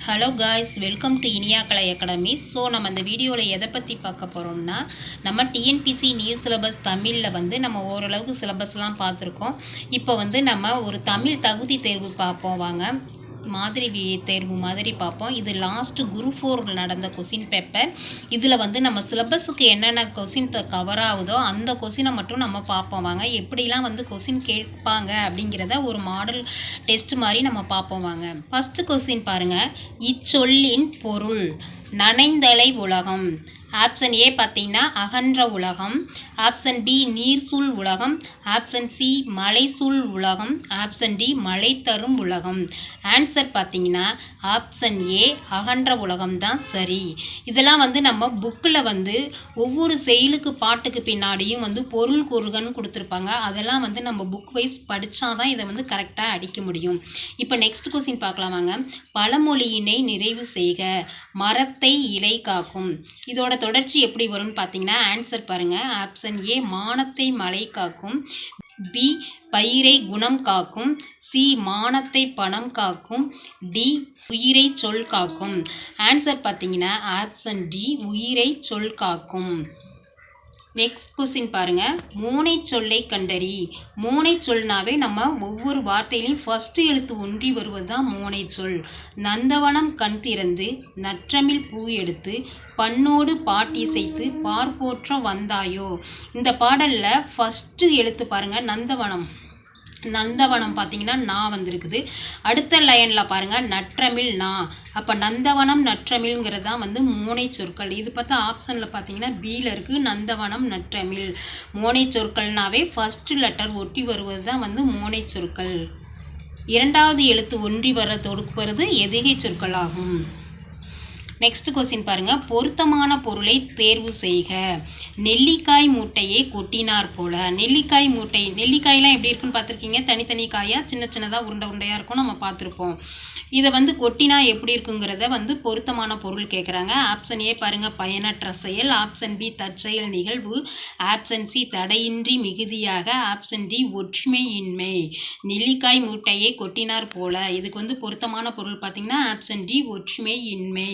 Hello guys, welcome to Iniya Kalai academy. So நம்ம இந்த வீடியோவில் எதை பற்றி பார்க்க போகிறோம்னா, நம்ம டிஎன்பிசி நியூ சிலபஸ் தமிழில் வந்து நம்ம ஓரளவுக்கு சிலபஸ்லாம் பார்த்துருக்கோம். இப்போ வந்து நம்ம ஒரு தமிழ் தகுதி தேர்வு பார்ப்போம். வாங்க, மாதிரி தேர்வு மாதிரி பார்ப்போம். இது லாஸ்ட்டு குரூப் 4 நடந்த கொஸ்டின் பேப்பர். இதில் வந்து நம்ம சிலபஸுக்கு என்னென்ன கொஸ்டின் கவர் ஆகுதோ அந்த கொஸ்டினை மட்டும் நம்ம பார்ப்போம். வாங்க, எப்படிலாம் வந்து கொஸ்டின் கேட்பாங்க அப்படிங்கிறத ஒரு மாடல் டெஸ்ட் மாதிரி நம்ம பார்ப்போம். வாங்க, ஃபஸ்ட்டு கொஸ்டின் பாருங்கள். இச்சொல்லின் பொருள் நனைந்தலை உலகம். ஆப்ஷன் ஏ பார்த்தீங்கன்னா அகன்ற உலகம், ஆப்ஷன் பி நீர் சூழ் உலகம், ஆப்ஷன் சி மலை சூழ் உலகம், ஆப்ஷன் டி மழை தரும் உலகம். ஆன்சர் பார்த்தீங்கன்னா ஆப்ஷன் ஏ அகன்ற உலகம் தான் சரி. இதெல்லாம் வந்து நம்ம புக்கில் வந்து ஒவ்வொரு செயலுக்கு பாட்டுக்கு பின்னாடியும் வந்து பொருள் கூறுகன்னு கொடுத்துருப்பாங்க. அதெல்லாம் வந்து நம்ம புக் வைஸ் படித்தா தான் இதை வந்து கரெக்டாக அடிக்க முடியும். இப்போ நெக்ஸ்ட் கொஸ்டின் பார்க்கலாமாங்க. பழமொழியினை நிறைவு செய்க. மரத்தை இலை காக்கும். இதோட தொடர்ச்சி எப்படி வரும்னு பார்த்தீங்கன்னா ஆன்சர் பாருங்கள். ஆப்ஷன் ஏ மானத்தை மழை காக்கும், பி பயிரை குணம் காக்கும், சி மானத்தை பணம் காக்கும், டி உயிரை சொல் காக்கும். ஆன்சர் பார்த்தீங்கன்னா ஆப்ஷன் டி உயிரை சொல் காக்கும். நெக்ஸ்ட் கொஸ்டின் பாருங்கள். மோனை சொல்லை கண்டறி. மோனை சொல்னாவே நம்ம ஒவ்வொரு வார்த்தையிலையும் ஃபஸ்ட்டு எழுத்து ஒன்றி வருவது தான் மோனை சொல். நந்தவனம் கண் திறந்து நற்றமிழ் பூ எடுத்து பண்ணோடு பாட்டிசைத்து பார்ப்போற்ற வந்தாயோ. இந்த பாடலில் ஃபஸ்ட்டு எழுத்து பாருங்கள் நந்தவனம். நந்தவனம் பார்த்தீங்கன்னா நான் வந்திருக்குது. அடுத்த லைனில் பாருங்கள் நற்றமிழ் நான். அப்போ நந்தவனம் நற்றமிழ்ங்கிறது தான் வந்து மோனை சொற்கள். இது பார்த்தா ஆப்ஷனில் பார்த்தீங்கன்னா பியில் இருக்குது நந்தவனம் நற்றமிழ். மோனை சொற்கள்னாவே ஃபஸ்ட்டு லெட்டர் ஒட்டி வருவது தான் வந்து மோனை சொற்கள். இரண்டாவது எழுத்து ஒன்றி வர தொடுப்பது எதுகை சொற்கள் ஆகும். நெக்ஸ்ட் கொஸ்டின் பாருங்கள். பொருத்தமான பொருளை தேர்வு செய்க. நெல்லிக்காய் மூட்டையை கொட்டினார் போல. நெல்லிக்காய் மூட்டை, நெல்லிக்காயெலாம் எப்படி இருக்குன்னு பார்த்துருக்கீங்க. தனித்தனி காயாக சின்ன சின்னதாக உருண்டை உருண்டையாக இருக்கும், நம்ம பார்த்துருப்போம். இதை வந்து கொட்டினா எப்படி இருக்குங்கிறத வந்து பொருத்தமான பொருள் கேட்குறாங்க. ஆப்ஷன் ஏ பாருங்கள் பயனற்ற செயல், ஆப்ஷன் பி தற்செயல் நிகழ்வு, ஆப்ஷன் சி தடையின்றி மிகுதியாக, ஆப்ஷன் டி ஒற்றுமையின்மை. நெல்லிக்காய் மூட்டையை கொட்டினார் போல, இதுக்கு வந்து பொருத்தமான பொருள் பார்த்திங்கன்னா ஆப்ஷன் டி ஒற்றுமையின்மை.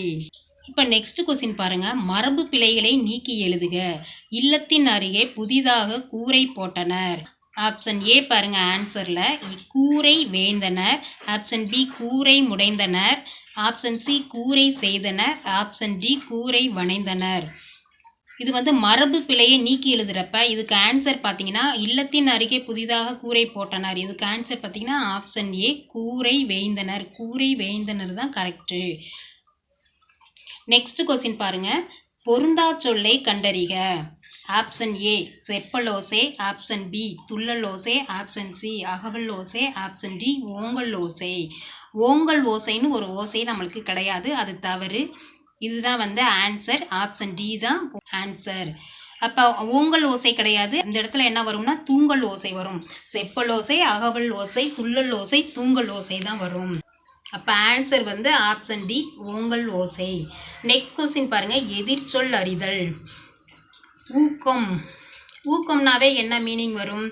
இப்போ நெக்ஸ்ட் கொஸ்டின் பாருங்கள். மரபு பிழைகளை நீக்கி எழுதுக. இல்லத்தின் அருகே புதிதாக கூரை போட்டனர். ஆப்ஷன் ஏ பாருங்கள் ஆன்சரில் கூரை வேந்தனர், ஆப்ஷன் பி கூரை முடைந்தனர், ஆப்ஷன் சி கூரை செய்தனர், ஆப்ஷன் டி கூரை வணைந்தனர். இது வந்து மரபு பிழையை நீக்கி எழுதுகிறப்ப இதுக்கு ஆன்சர் பார்த்தீங்கன்னா இல்லத்தின் அருகே புதிதாக கூரை போட்டனர். இதுக்கு ஆன்சர் பார்த்தீங்கன்னா ஆப்ஷன் ஏ கூரை வேந்தனர். கூரை வேந்தனர் தான் கரெக்டு. நெக்ஸ்ட் கொஸ்டின் பாருங்கள். பொருந்தா சொல்லை கண்டறிக. ஆப்ஷன் ஏ செப்பலோசை, ஆப்ஷன் பி துள்ளல் ஓசை, ஆப்ஷன் சி அகவல் ஓசை, ஆப்ஷன் டி ஓங்கல் ஓசை. ஓங்கல் ஓசைன்னு ஒரு ஓசை நம்மளுக்கு கிடையாது, அது தவறு. இதுதான் வந்து ஆன்சர். ஆப்ஷன் டி தான் ஆன்சர். அப்போ ஓங்கல் ஓசை கிடையாது. இந்த இடத்துல என்ன வரும்னா தூங்கல் ஓசை வரும். செப்பல் ஓசை, அகவல் ஓசை, துள்ளல் ஓசை, தூங்கல் ஓசை தான் வரும். அப்போ ஆன்சர் வந்து ஆப்ஷன் டி ஓங்கல் ஓசை. நெக்ஸ்ட் கொஸ்டின் பாருங்கள். எதிர்ச்சொல் அறிதல். ஊக்கம். ஊக்கம்னாவே என்ன மீனிங் வரும்?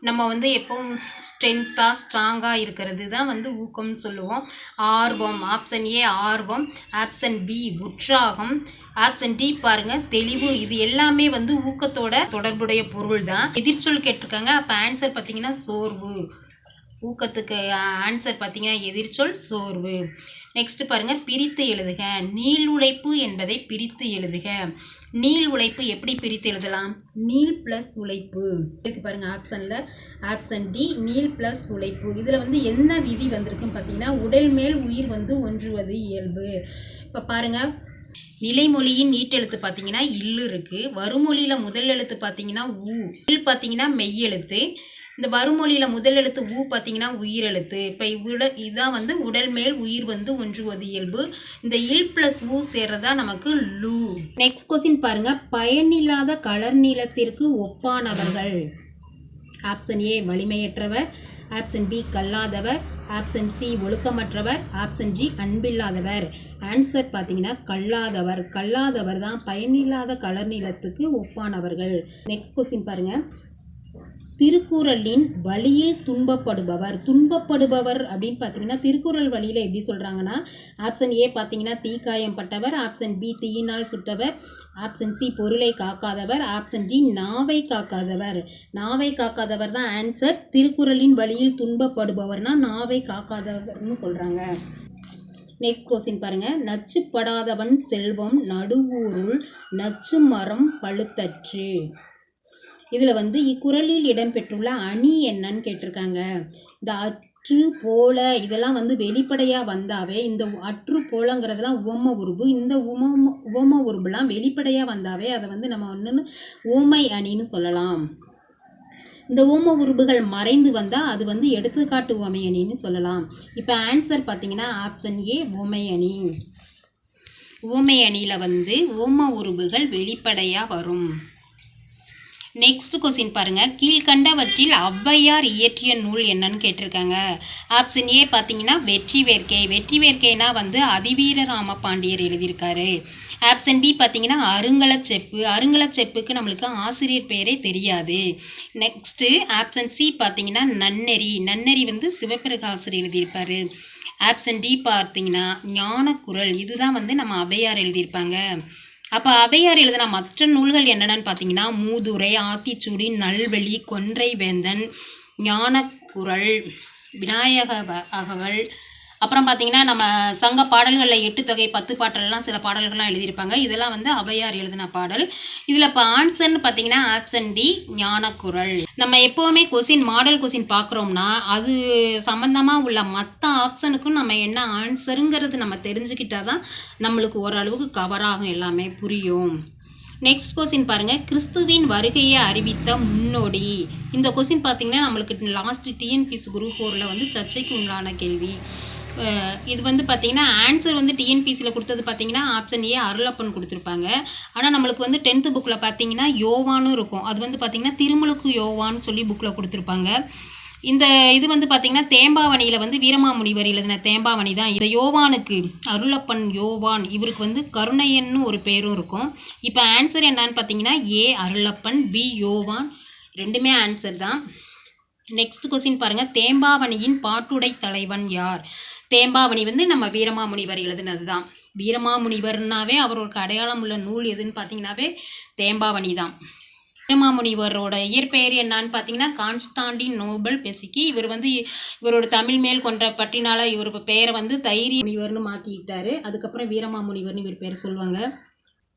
நம்ம வந்து எப்பவும் ஸ்ட்ரென்த்தாக ஸ்ட்ராங்காக இருக்கிறது தான் வந்து ஊக்கம்னு சொல்லுவோம். ஆர்வம். ஆப்ஷன் ஏ ஆர்வம், ஆப்ஷன் பி உற்சாகம், ஆப்ஷன் டி பாருங்கள் தெளிவு. இது எல்லாமே வந்து ஊக்கத்தோட தொடர்புடைய பொருள் தான். எதிர்ச்சொல் கேட்டிருக்காங்க. அப்போ ஆன்சர் பார்த்தீங்கன்னா சோர்வு. ஊக்கத்துக்கு ஆன்சர் பார்த்தீங்கன்னா எதிர்ச்சொல் சோர்வு. நெக்ஸ்ட் பாருங்கள். பிரித்து எழுதுக. நீள் உழைப்பு என்பதை பிரித்து எழுதுக. நீள் உழைப்பு எப்படி பிரித்து எழுதலாம்? நீள் ப்ளஸ் உழைப்பு இருக்கு பாருங்கள் ஆப்ஷனில். ஆப்ஷன் டி நீள் ப்ளஸ் உழைப்பு. இதில் வந்து என்ன விதி வந்திருக்குன்னு பார்த்தீங்கன்னா உடல் மேல் உயிர் வந்து ஒன்றுவது இயல்பு. இப்போ பாருங்கள். நிலைமொழியின் நீட்டெழுத்து பார்த்தீங்கன்னா இல்லு இருக்குது. வருமொழியில் முதல் எழுத்து பார்த்தீங்கன்னா ஊ. இல் பார்த்தீங்கன்னா மெய்யெழுத்து. இந்த வருமொழியில் முதல் எழுத்து ஊ பார்த்தீங்கன்னா உயிரெழுத்து. இப்போ இதான் வந்து உடல் மேல் உயிர் வந்து ஒன்றுவது இயல்பு. இந்த இல் ப்ளஸ் ஊ சேர்றதா நமக்கு லூ. நெக்ஸ்ட் கொஸ்டின் பாருங்கள். பயனில்லாத கலர் நீளத்திற்கு ஒப்பானவர்கள். ஆப்ஷன் ஏ வலிமையற்றவர், ஆப்ஷன் பி கல்லாதவர், ஆப்ஷன் சி ஒழுக்கமற்றவர், ஆப்ஷன் டி அன்பில்லாதவர். ஆன்சர் பார்த்தீங்கன்னா கல்லாதவர். கல்லாதவர் தான் பயனில்லாத கலர் நீளத்துக்கு ஒப்பானவர்கள். நெக்ஸ்ட் கொஸ்டின் பாருங்கள். திருக்குறளின் வழியில் துன்பப்படுபவர். துன்பப்படுபவர் அப்படின்னு பார்த்தீங்கன்னா திருக்குறள் வழியில் எப்படி சொல்கிறாங்கன்னா, ஆப்ஷன் ஏ பார்த்தீங்கன்னா தீக்காயம் பட்டவர், ஆப்ஷன் பி தீயினால் சுட்டவர், ஆப்ஷன் சி பொருளை காக்காதவர், ஆப்ஷன் டி நாவை காக்காதவர். நாவை காக்காதவர் தான் ஆன்சர். திருக்குறளின் வழியில் துன்பப்படுபவர்னா நாவை காக்காதவர்னு சொல்கிறாங்க. நெக்ஸ்ட் கொஸ்டின் பாருங்க. நச்சுப்படாதவன் செல்வம் நடுவூருள் நச்சு மரம் பழுத்தற்று. இதில் வந்து இக்குறளில் இடம்பெற்றுள்ள அணி என்னன்னு கேட்டிருக்காங்க. இந்த அற்று போல இதெல்லாம் வந்து வெளிப்படையாக வந்தாவே, இந்த அற்று போலங்கிறதுலாம் உவம உருபு. இந்த உவம உருபுலாம் வெளிப்படையாக வந்தாவே அதை வந்து நம்ம ஒன்று ஓமை அணின்னு சொல்லலாம். இந்த ஓம உருபுகள் மறைந்து வந்தால் அது வந்து எடுத்துக்காட்டு உவமை அணின்னு சொல்லலாம். இப்போ ஆன்சர் பார்த்தீங்கன்னா ஆப்ஷன் ஏ உவமை அணி. உவமை அணியில் வந்து ஓம உருபுகள் வெளிப்படையாக வரும். நெக்ஸ்ட் கொஸ்டின் பாருங்கள். கீழ்கண்டவற்றில் ஔவையார் இயற்றிய நூல் என்னன்னு கேட்டிருக்காங்க. ஆப்ஷன் ஏ பார்த்தீங்கன்னா வெற்றி வேர்க்கை. வெற்றி வேர்க்கைனா வந்து அதிவீர ராமபாண்டியர் எழுதியிருக்காரு. ஆப்ஷன் டி பார்த்தீங்கன்னா அருங்கலச்செப்பு. அருங்கலச்செப்புக்கு நம்மளுக்கு ஆசிரியர் பேரே தெரியாது. நெக்ஸ்ட்டு ஆப்ஷன் சி பார்த்தீங்கன்னா நன்னெறி. நன்னெறி வந்து சிவபிரகாசர் எழுதியிருப்பார். ஆப்ஷன் டி பார்த்தீங்கன்னா ஞானக்குறள். இதுதான் வந்து நம்ம ஔவையார் எழுதியிருப்பாங்க. அப்போ ஔவையார் எழுதின மற்ற நூல்கள் என்னென்னு பார்த்தீங்கன்னா மூதுரை, ஆத்திச்சூடி, நல்வழி, கொன்றை வேந்தன், ஞானக்குறள், விநாயக அகவல், அப்புறம் பார்த்தீங்கன்னா நம்ம சங்க பாடல்களில் 8 தொகை 10 பாட்டெல்லாம் சில பாடல்கள்லாம் எழுதியிருப்பாங்க. இதெல்லாம் வந்து ஔவையார் எழுதின பாடல். இதில் இப்போ ஆன்சர்னு பார்த்தீங்கன்னா ஆப்ஷன் டி ஞானக்குறள். நம்ம எப்போவுமே மாடல் கொஸ்டின் பார்க்குறோம்னா அது சம்மந்தமாக உள்ள மற்ற ஆப்ஷனுக்கும் நம்ம என்ன ஆன்சருங்கிறது நம்ம தெரிஞ்சுக்கிட்டால் தான் நம்மளுக்கு ஓரளவுக்கு கவர் ஆகும், எல்லாமே புரியும். நெக்ஸ்ட் கொஸ்டின் பாருங்கள். கிறிஸ்துவின் வருகையை அறிவித்த முன்னோடி. இந்த கொஸ்டின் பார்த்திங்கன்னா நம்மளுக்கு லாஸ்ட் டிஎன்பிசி குரூப் 4ல் வந்து சர்ச்சைக்கு உண்டான கேள்வி. இது வந்து பார்த்திங்கன்னா ஆன்சர் வந்து டிஎன்பிசியில் கொடுத்தது பார்த்திங்கன்னா ஆப்ஷன் ஏ அருளப்பன் கொடுத்துருப்பாங்க. ஆனால் நம்மளுக்கு வந்து 10th புக்கில் பார்த்திங்கன்னா யோவானும் இருக்கும். அது வந்து பார்த்திங்கன்னா திருமுழுக்கு யோவான்னு சொல்லி புக்கில் கொடுத்துருப்பாங்க. இந்த இது வந்து பார்த்திங்கன்னா தேம்பாவணியில் வந்து வீரமாமுனிவர் எழுதின தேம்பாவணி தான். இந்த யோவானுக்கு அருளப்பன் யோவான், இவருக்கு வந்து கருணையன்னு ஒரு பேரும் இருக்கும். இப்போ ஆன்சர் என்னன்னு பார்த்தீங்கன்னா ஏ அருளப்பன், பி யோவான், ரெண்டுமே ஆன்சர் தான். நெக்ஸ்ட் கொஸ்டின் பாருங்கள். தேம்பாவணியின் பாட்டுடை தலைவன் யார்? தேம்பாவணி வந்து நம்ம வீரமாமுனிவர் எழுதினது தான். வீரமாமுனிவர்னாவே அவருக்கு அடையாளம் உள்ள நூல் எதுன்னு பார்த்தீங்கன்னாவே தேம்பாவணி தான். வீரமாமுனிவரோட இயற்பெயர் என்னான்னு பார்த்தீங்கன்னா கான்ஸ்டாண்டின் நோபல் பெசிக்கி. இவரோட தமிழ் மேல் கொன்ற பற்றினால இவர் பெயரை வந்து தைரிய முனிவர்னு மாற்றிக்கிட்டாரு. அதுக்கப்புறம் வீரமாமுனிவர்னு இவர் பேர் சொல்லுவாங்க.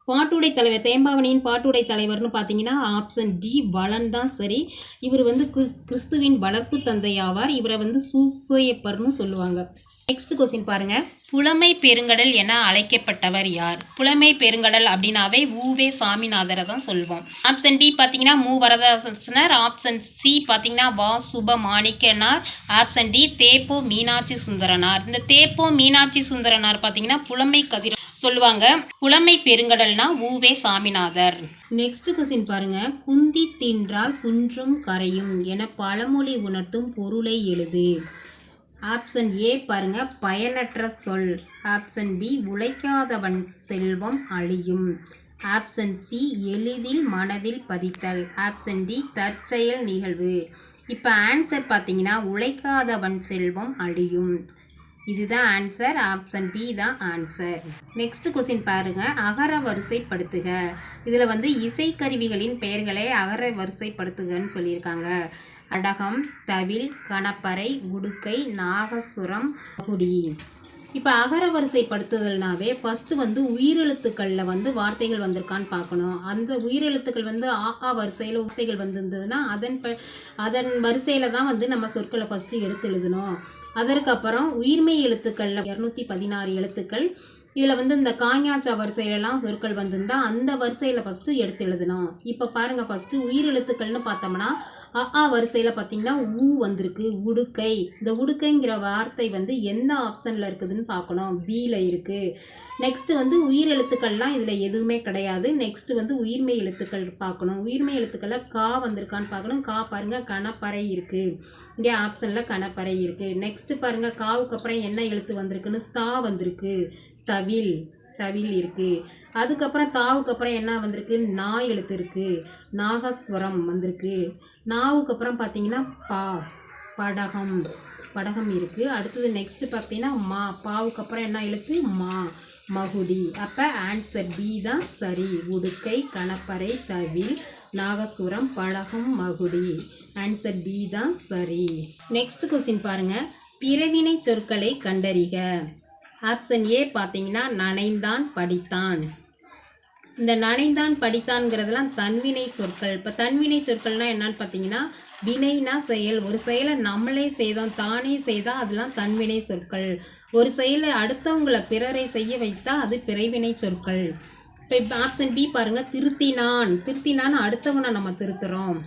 பாட்டுடை தலைவர், தேம்பாவணியின் பாட்டுடை தலைவர்னு பார்த்தீங்கன்னா ஆப்ஷன் டி வளன் தான் சரி. இவர் வந்து கிறிஸ்துவின் வளர்ப்பு தந்தை ஆவார். இவரை வந்து சூசையப்பர்னு சொல்லுவாங்க. நெக்ஸ்ட் கொஸ்டின் பாருங்க. புலமை பெருங்கடல் என அழைக்கப்பட்டவர் யார்? புலமை பெருங்கடல் அப்படின்னாவே ஊவே சாமிநாதரை தான் சொல்லுவோம். ஆப்ஷன் டி பார்த்தீங்கன்னா மு வரதராசனார், ஆப்ஷன் சி பார்த்தீங்கன்னா வா சுப மாணிக்கனார், ஆப்ஷன் டி தேப்போ மீனாட்சி சுந்தரனார். இந்த தேப்போ மீனாட்சி சுந்தரனார் பார்த்தீங்கன்னா புலமை கதிர சொல்லுவாங்க. புலமை பெருங்கடல்னா ஊவே சாமிநாதர். நெக்ஸ்ட் கொஸ்டின் பாருங்க. குந்தி தின்றால் குன்றும் கரையும் என பழமொழி உணர்த்தும் பொருளை எழுது. ஆப்ஷன் ஏ பாருங்க பயனற்ற சொல், ஆப்ஷன் பி உழைக்காதவன் செல்வம் அழியும், ஆப்ஷன் சி எளிதில் மனதில் பதித்தல், ஆப்ஷன் டி தற்செயல் நிகழ்வு. இப்போ ஆன்சர் பார்த்தீங்கன்னா உழைக்காதவன் செல்வம் அழியும். இதுதான் ஆன்சர். ஆப்ஷன் பி தான் ஆன்சர். நெக்ஸ்ட் கொஸ்டின் பாருங்க. அகர வரிசைப்படுத்துக. இதில் வந்து இசைக்கருவிகளின் பெயர்களை அகர வரிசைப்படுத்துகன்னு சொல்லியிருக்காங்க. அடகம், தவில், கணப்பறை, உடுக்கை, நாகசுரம், குடி. இப்போ அகர வரிசைப்படுத்துதல்னாவே ஃபஸ்ட்டு வந்து உயிரெழுத்துக்களில் வந்து வார்த்தைகள் வந்திருக்கான்னு பார்க்கணும். அந்த உயிரெழுத்துக்கள் வந்து ஆ வரிசையில் வார்த்தைகள் வந்திருந்ததுன்னா அதன் வரிசையில் தான் வந்து நம்ம சொற்களை ஃபஸ்ட்டு எடுத்து எழுதணும். அதற்கப்புறம் உயிர்மெய் எழுத்துக்களில் 216 எழுத்துக்கள். இதில் வந்து இந்த காஞ்ஞாச்சா வரிசையிலலாம் சொற்கள் வந்திருந்தால் அந்த வரிசையில் ஃபஸ்ட்டு எடுத்து எழுதணும். இப்போ பாருங்கள், ஃபஸ்ட்டு உயிரெழுத்துக்கள்னு பார்த்தோம்னா அ வரிசையில் பார்த்திங்கன்னா ஊ வந்திருக்கு, உடுக்கை. இந்த உடுக்கைங்கிற வார்த்தை வந்து எந்த ஆப்ஷனில் இருக்குதுன்னு பார்க்கணும். பியில் இருக்குது. நெக்ஸ்ட்டு வந்து உயிரெழுத்துக்கள்லாம் இதில் எதுவுமே கிடையாது. நெக்ஸ்ட்டு வந்து உயிர்மெய் எழுத்துக்கள் பார்க்கணும். உயிர்மெய் எழுத்துக்களில் கா வந்திருக்கான்னு பார்க்கணும். கா பாருங்கள் கணப்பறை இருக்குது. இங்கே ஆப்ஷனில் கணப்பறை இருக்குது. நெக்ஸ்ட்டு பாருங்கள் காவுக்கு அப்புறம் என்ன எழுத்து வந்திருக்குன்னு தா வந்திருக்கு, தவில். தவில் இருக்குது. அதுக்கப்புறம் தாவுக்கு அப்புறம் என்ன வந்திருக்கு, நா எழுத்து இருக்குது, நாகஸ்வரம் வந்திருக்கு. நாவுக்கு அப்புறம் பார்த்தீங்கன்னா படகம் படகம் இருக்குது. அடுத்தது நெக்ஸ்ட்டு பார்த்தீங்கன்னா பாவுக்கு அப்புறம் என்ன எழுத்து, மகுடி. அப்போ ஆன்சர் பி தான் சரி. உடுக்கை, கணப்பறை, தவில், நாகசுரம், படகம், மகுடி. ஆன்சர் பி தான் சரி. நெக்ஸ்ட் கொஸ்டின் பாருங்கள். பிறவினை சொற்களை கண்டறிக. ஆப்ஷன் ஏ பார்த்தீங்கன்னா நனைந்தான், படித்தான். இந்த நனைந்தான் படித்தான்ங்கிறதுலாம் தன்வினை சொற்கள். இப்போ தன்வினை சொற்கள்னால் என்னன்னு பார்த்தீங்கன்னா, வினைனா செயல். ஒரு செயலை நம்மளே செய்தோம், தானே செய்தால் அதெல்லாம் தன்வினை சொற்கள். ஒரு செயலை அடுத்தவங்களை பிறரை செய்ய வைத்தால் அது பிறவினை சொற்கள். இப்போ ஆப்ஷன் பி பாருங்கள், திருத்தினான் அடுத்தவனை நம்ம திருத்துறோம்,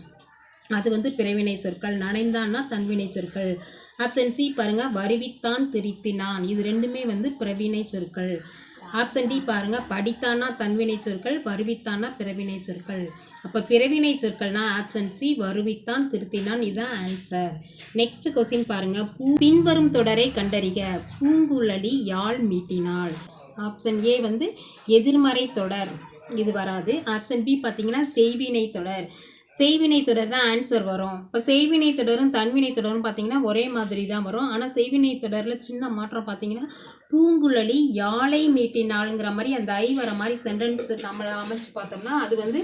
அது வந்து பிறவினை சொற்கள். நனைந்தான்னா தன்வினை சொற்கள். ஆப்ஷன் சி பாருங்கள், வருவித்தான், திருத்தினான், இது ரெண்டுமே வந்து பிறவினை சொற்கள். ஆப்ஷன் டி பாருங்கள், படித்தானா தன்வினை சொற்கள், வருவித்தானா பிறவினை சொற்கள். அப்போ பிறவினை சொற்கள்னா ஆப்ஷன் சி, வருவித்தான், திருத்தினான், இதுதான் ஆன்சர். நெக்ஸ்ட் கொஸ்டின் பாருங்கள். பின்வரும் தொடரை கண்டறிக. பூங்குழலி யாழ் மீட்டினாள். ஆப்ஷன் ஏ வந்து எதிர்மறை தொடர், இது வராது. ஆப்ஷன் பி பார்த்தீங்கன்னா செய்வினை தொடர். செய்வினை தொடர் தான் ஆன்சர் வரும். இப்போ செய்வினை தொடரும் தன்வினை தொடரும் பார்த்தீங்கன்னா ஒரே மாதிரி தான் வரும். ஆனால் செய்வினை தொடரில் சின்ன மாற்றம் பார்த்தீங்கன்னா, பூங்குழலி யாழை மீட்டினாளுங்கிற மாதிரி அந்த ஐ வர மாதிரி சென்டென்ஸ் நம்மளை அமைச்சு பார்த்தோம்னா அது வந்து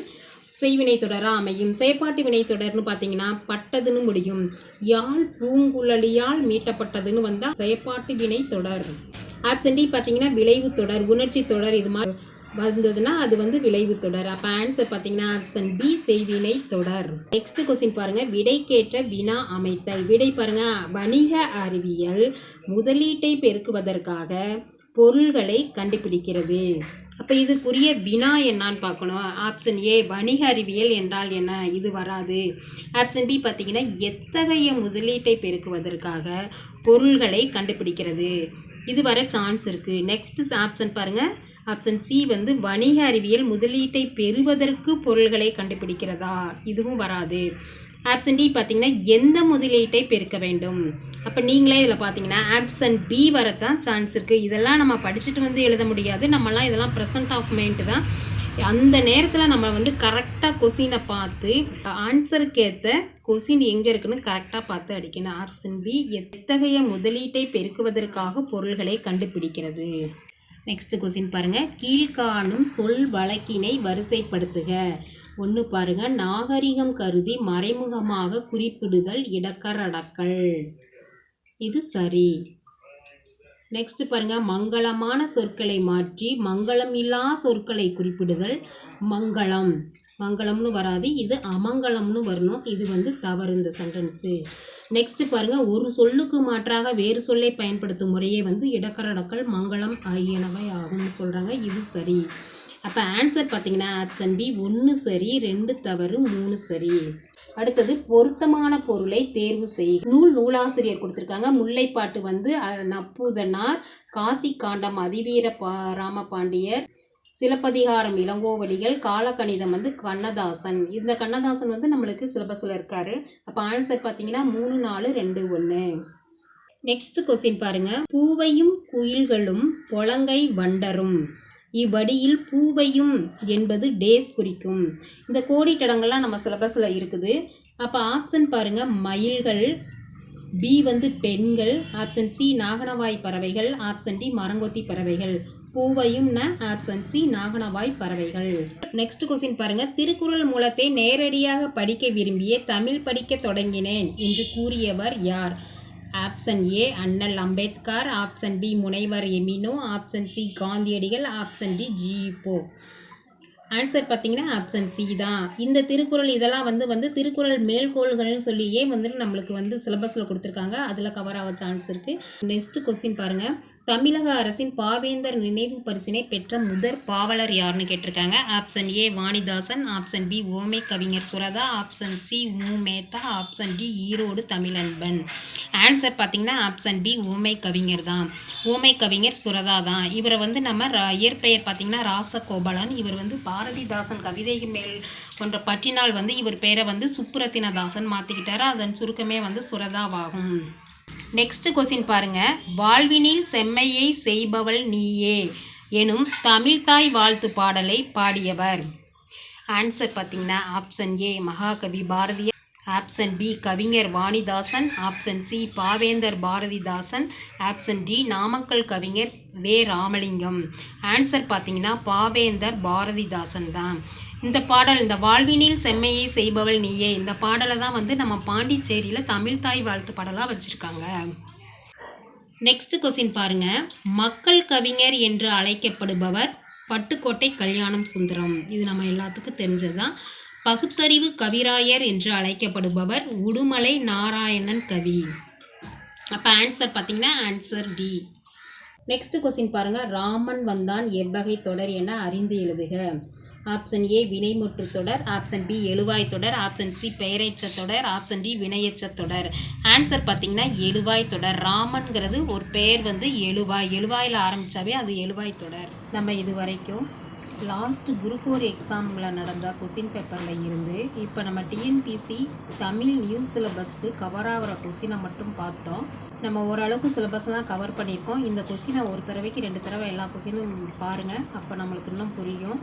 செய்வினை தொடராக அமையும். செயற்பாட்டு வினை தொடர்னு பார்த்தீங்கன்னா பட்டதுன்னு முடியும். யாழ் பூங்குழலியால் மீட்டப்பட்டதுன்னு வந்தால் செயற்பாட்டு வினை தொடர். ஆப்ஷன் டி பார்த்தீங்கன்னா விளைவு தொடர், உணர்ச்சி தொடர், இது மாதிரி வந்ததுன்னா அது வந்து விளைவு தொடர். அப்போ ஆன்சர் பார்த்தீங்கன்னா ஆப்ஷன் பி, செய்வினை தொடர். நெக்ஸ்ட் கொஸ்டின் பாருங்கள். விடைக்கேற்ற வினா அமைத்தல். விடை பாருங்கள். வணிக அறிவியல் முதலீட்டை பெருக்குவதற்காக பொருள்களை கண்டுபிடிக்கிறது. அப்போ இதுக்குரிய வினா என்னான்னு பார்க்கணும். ஆப்ஷன் ஏ, வணிக அறிவியல் என்றால் என்ன, இது வராது. ஆப்ஷன் பி பார்த்தீங்கன்னா எத்தகைய முதலீட்டை பெருக்குவதற்காக பொருள்களை கண்டுபிடிக்கிறது, இது வர சான்ஸ் இருக்குது. நெக்ஸ்ட் ஆப்ஷன் பாருங்கள். ஆப்ஷன் சி வந்து வணிக அறிவியல் முதலீட்டை பெறுவதற்கு பொருள்களை கண்டுபிடிக்கிறதா, இதுவும் வராது. ஆப்ஷன் டி பார்த்தீங்கன்னா எந்த முதலீட்டை பெருக்க வேண்டும். அப்போ நீங்களே இதில் பார்த்தீங்கன்னா ஆப்ஷன் பி வரத்தான் சான்ஸ் இருக்குது. இதெல்லாம் நம்ம படிச்சுட்டு வந்து எழுத முடியாது. நம்மலாம் இதெல்லாம் ப்ரெசன்ட் ஆஃப் மைண்ட் தான். அந்த நேரத்தில் நம்ம வந்து கரெக்டாக கொஸ்டினை பார்த்து ஆன்சருக்கு ஏற்ற கொஸ்டின் எங்கே இருக்குன்னு கரெக்டாக பார்த்து அடிக்கணும். ஆப்ஷன் பி, எத்தகைய முதலீட்டை பெருக்குவதற்காக பொருள்களை கண்டுபிடிக்கிறது. நெக்ஸ்ட் கொஸ்டின் பாருங்கள். கீழ்காணும் சொல் வழக்கினை வரிசைப்படுத்துக. ஒன்று பாருங்கள். நாகரிகம் கருதி மறைமுகமாக குறிப்பிடுதல் இடக்கரடக்கல், இது சரி. நெக்ஸ்ட் பாருங்கள். மங்களமான சொற்களை மாற்றி மங்களம் இல்லா சொற்களை குறிப்பிடுதல் மங்களம். மங்களம்னு வராது, இது அமங்கலம்னு வரணும், இது வந்து தவறு இந்த சென்டென்ஸு. நெக்ஸ்ட் பாருங்கள். ஒரு சொல்லுக்கு மாற்றாக வேறு சொல்லை பயன்படுத்தும் முறையே வந்து இடக்கரடக்கல், மங்களம் ஆகியனவை ஆகும்னு சொல்கிறாங்க, இது சரி. அப்போ ஆன்சர் பார்த்தீங்கன்னா ஆப்ஷன் பி, 1 சரி, 2 தவறு, 3 சரி. அடுத்தது பொருத்தமான பொருளை தேர்வு செய். நூலாசிரியர் கொடுத்துருக்காங்க. முல்லைப்பாட்டு வந்து நப்பூதனார், காசி காண்டம் அதிவீர ராமபாண்டியர், சிலப்பதிகாரம் இளங்கோவடிகள், காலக்கணிதம் வந்து கண்ணதாசன். இந்த கண்ணதாசன் வந்து நம்மளுக்கு சிலபஸில் இருக்காரு. அப்போ ஆன்சர் பார்த்தீங்கன்னா 3, 4, 2, 1. நெக்ஸ்ட் கொஸ்டின் பாருங்கள். பூவையும் குயில்களும் பொலங்கை வண்டரும். இவ்வடியில் பூவையும் என்பது டேஸ் குறிக்கும். இந்த கோடிட்டடங்கள்லாம் நம்ம சிலபஸில் இருக்குது. அப்போ ஆப்ஷன் பாருங்கள். மயில்கள், பி வந்து பெண்கள், ஆப்ஷன் சி நாகனவாய் பறவைகள், ஆப்ஷன் டி மரங்கொத்தி பறவைகள். பூவையும்னா ஆப்ஷன் சி நாகனவாய் பறவைகள். நெக்ஸ்ட் கொஸ்டின் பாருங்கள். திருக்குறள் மூலத்தை நேரடியாக படிக்க விரும்பிய தமிழ் படிக்க தொடங்கினேன் என்று கூறியவர் யார்? ஆப்ஷன் ஏ அண்ணல் அம்பேத்கர், ஆப்ஷன் பி முனைவர் எமினோ, ஆப்ஷன் சி காந்தியடிகள், ஆப்ஷன் டி ஜி.போ. ஆன்சர் பார்த்தீங்கன்னா ஆப்ஷன் சி தான். இந்த திருக்குறள் இதெல்லாம் வந்து திருக்குறள் மேல்கோள்கள்னு சொல்லியே வந்துட்டு நம்மளுக்கு வந்து சிலபஸில் கொடுத்துருக்காங்க. அதில் கவர் ஆக சான்ஸ் இருக்குது. நெக்ஸ்ட் கொஸ்டின் பாருங்கள். தமிழக அரசின் பாவேந்தர் நினைவு பரிசினை பெற்ற முதற் பாவலர் யாருன்னு கேட்டிருக்காங்க. Option A Vanidasan, option B ஓமை கவிஞர் Suratha, option C Mu Metha, option D Erode Tamilanban. Answer பார்த்தீங்கன்னா ஆப்ஷன் பி ஓமை கவிஞர் தான். ஓமை கவிஞர் சுரதா தான். இவரை வந்து நம்ம இயற்பெயர் பார்த்தீங்கன்னா ராசகோபாலன். இவர் வந்து பாரதிதாசன் கவிதைகள் மேல் கொன்ற பற்றினால் வந்து இவர் பேரை வந்து சுப்புரத்தினதாசன் மாற்றிக்கிட்டாரு. அதன் சுருக்கமே வந்து சுரதாவாகும். நெக்ஸ்ட் கொஸ்டின் பாருங்க. வாழ்வினில் செம்மையை செய்பவள் நீயே எனும் தமிழ்தாய் வாழ்த்து பாடலை பாடியவர்? ஆன்சர் பார்த்தீங்கன்னா ஆப்ஷன் ஏ மகாகவி பாரதியார், ஆப்ஷன் பி கவிஞர் வாணிதாசன், ஆப்ஷன் சி பாவேந்தர் பாரதிதாசன், ஆப்ஷன் டி நாமக்கல் கவிஞர் வே ராமலிங்கம். ஆன்சர் பார்த்தீங்கன்னா பாவேந்தர் பாரதிதாசன் தான். இந்த பாடல் இந்த வாழ்வினில் செம்மையை செய்பவள் நீயே இந்த பாடலை தான் வந்து நம்ம பாண்டிச்சேரியில் தமிழ்தாய் வாழ்த்து பாடலாக வச்சுருக்காங்க. நெக்ஸ்ட் கொஸ்டின் பாருங்க. மக்கள் கவிஞர் என்று அழைக்கப்படுபவர் பட்டுக்கோட்டை கல்யாணம் சுந்தரம். இது நம்ம எல்லாத்துக்கும் தெரிஞ்சதுதான். பகுத்தறிவு கவிராயர் என்று அழைக்கப்படுபவர் உடுமலை நாராயணன் கவி. அப்போ ஆன்சர் பார்த்தீங்கன்னா ஆன்சர் டி. நெக்ஸ்ட் கொஸ்டின் பாருங்க. ராமன் வந்தான் எவ்வகை தொடர் என அறிந்து எழுதுக. ஆப்ஷன் ஏ வினைமுற்று தொடர், ஆப்ஷன் பி எழுவாய் தொடர், ஆப்ஷன் சி பெயரெச்ச தொடர், ஆப்ஷன் டி வினையெச்ச தொடர். ஆன்சர் பார்த்தீங்கன்னா எழுவாய் தொடர். ராமன்கிறது ஒரு பெயர் வந்து எழுவாய், எழுவாயில் ஆரம்பித்தாவே அது எழுவாய் தொடர். நம்ம இது வரைக்கும் லாஸ்ட் குரூப் 4 எக்ஸாமில் நடந்த கொஸ்டின் பேப்பரில் இருந்து இப்போ நம்ம டிஎன்பிசி தமிழ் நியூ சிலபஸ்க்கு கவர் ஆகிற கொஸ்டினை மட்டும் பார்த்தோம். நம்ம ஓரளவுக்கு சிலபஸ்லாம் கவர் பண்ணியிருக்கோம். இந்த கொஸ்டினை ஒரு தடவைக்கு 2 தடவை எல்லா கொஸ்டினும் பாருங்கள். அப்போ நம்மளுக்கு இன்னும் புரியும்.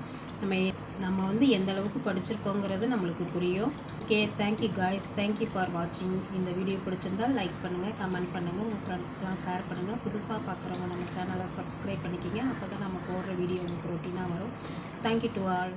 நம்ம வந்து எந்த அளவுக்கு படிச்சிருக்கோங்கிறது நம்மளுக்கு புரியும். Okay, thank you guys, thank you for வாட்சிங். இந்த வீடியோ பிடிச்சிருந்தால் லைக் பண்ணுங்கள், கமெண்ட் பண்ணுங்கள், உங்கள் ஃப்ரெண்ட்ஸ்க்கெலாம் ஷேர் பண்ணுங்கள். புதுசாக பார்க்குறவங்க நம்ம சேனலை சப்ஸ்கிரைப் பண்ணிக்கிங்க. அப்போ தான் நம்ம போடுற வீடியோ உங்களுக்கு ரொட்டீனாக வரும். Thank you to all.